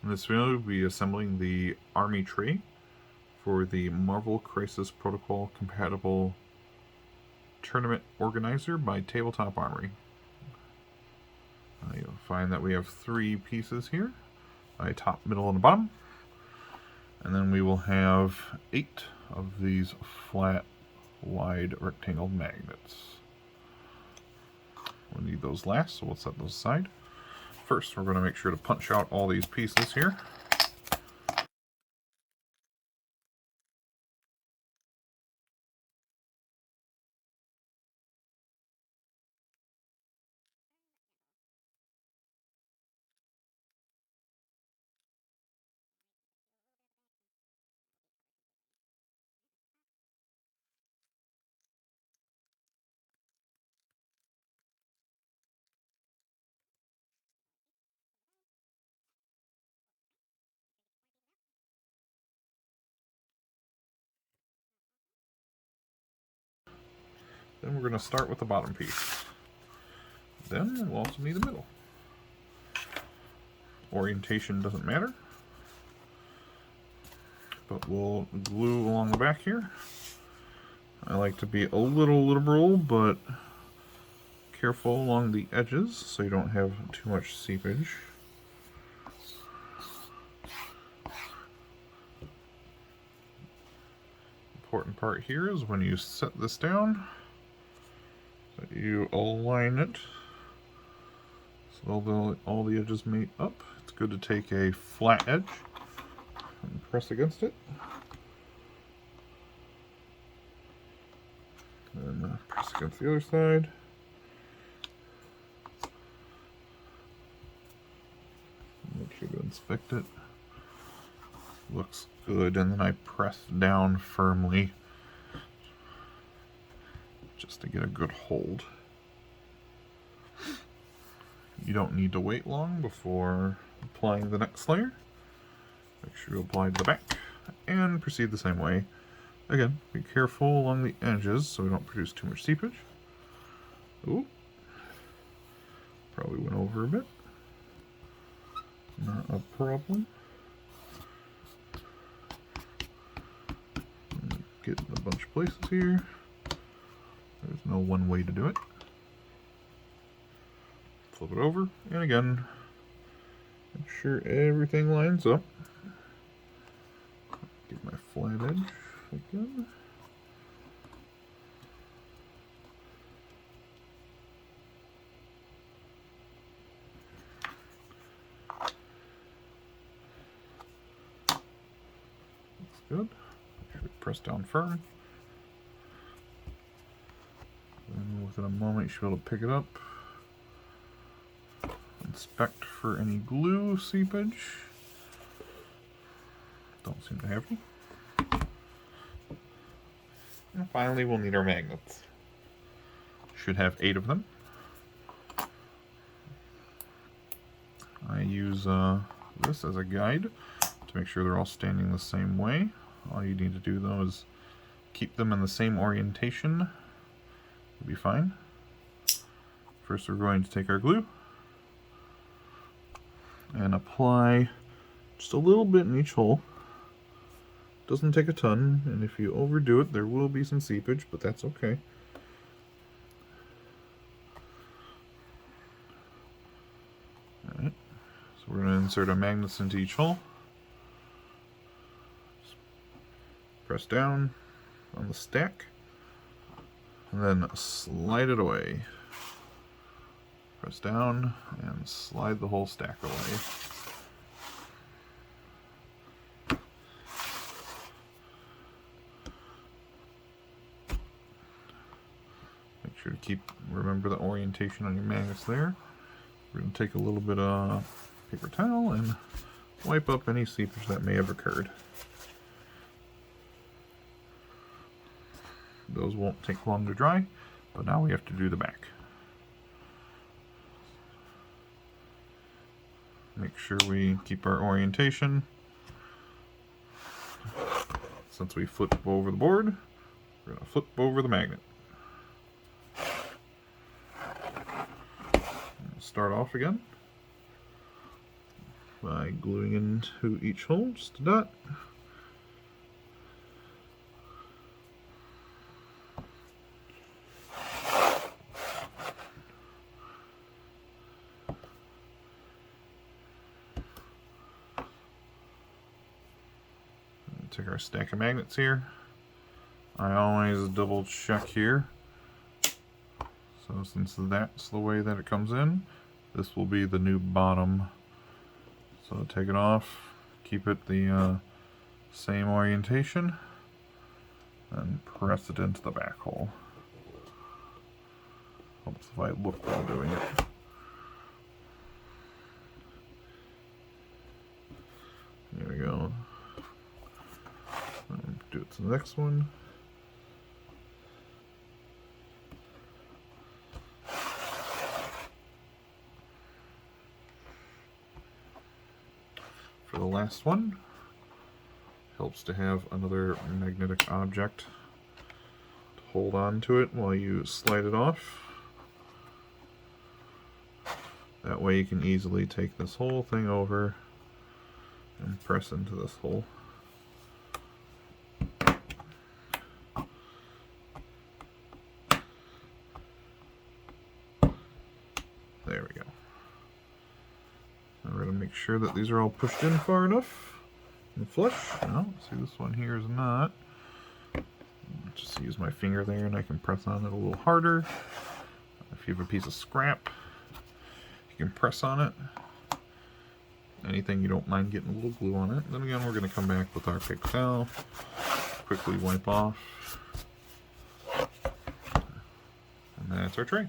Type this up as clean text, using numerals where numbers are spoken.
In this video, we'll be assembling the Army tray for the Marvel Crisis Protocol compatible tournament organizer by Tabletop Armory. You'll find that we have 3 pieces here, a top, middle, and a bottom. And then we will have 8 of these flat, wide rectangle magnets. We'll need those last, so we'll set those aside. First, we're going to make sure to punch out all these pieces here. Then we're going to start with the bottom piece. Then we'll also need the middle. Orientation doesn't matter, but we'll glue along the back here. I like to be a little liberal, but careful along the edges so you don't have too much seepage. Important part here is when you set this down, that you align it so all the edges meet up. It's good to take a flat edge and press against it. And press against the other side. Make sure to inspect it. Looks good, and then I press down firmly just to get a good hold. You don't need to wait long before applying the next layer. Make sure you apply to the back and proceed the same way. Again, be careful along the edges so we don't produce too much seepage. Ooh, probably went over a bit. Not a problem. Get in a bunch of places here. There's no one way to do it. Flip it over, and again, make sure everything lines up. Get my flat edge again. Looks good. Should press down firm. And within a moment, you should be able to pick it up. Inspect for any glue seepage. Don't seem to have any. And finally, we'll need our magnets. Should have 8 of them. I use this as a guide to make sure they're all standing the same way. All you need to do though is keep them in the same orientation. You'll be fine. First, we're going to take our glue and apply just a little bit in each hole. Doesn't take a ton, and if you overdo it, there will be some seepage, but that's okay. Alright, so we're going to insert our magnets into each hole. Just press down on the stack, and then slide it away. Press down and slide the whole stack away. Make sure to remember the orientation on your magnets there. We're going to take a little bit of paper towel and wipe up any seepage that may have occurred. Those won't take long to dry, but now we have to do the back. Make sure we keep our orientation. Since we flip over the board, we're going to flip over the magnet. Start off again. by gluing into each hole just a dot. Take our stack of magnets here. I always double check here. So since that's the way that it comes in, this will be the new bottom. So take it off, keep it the same orientation, and press it into the back hole. Helps if I look while doing it. There we go. Do it to the next one. For the last one, helps to have another magnetic object to hold on to it while you slide it off. That way you can easily take this whole thing over and press into this hole. There we go. Now we're going to make sure that these are all pushed in far enough and flush. No, see, this one here is not. Just use my finger there and I can press on it a little harder. If you have a piece of scrap, you can press on it. Anything you don't mind getting a little glue on it. Then again, we're going to come back with our paper towel, quickly wipe off, and that's our tray.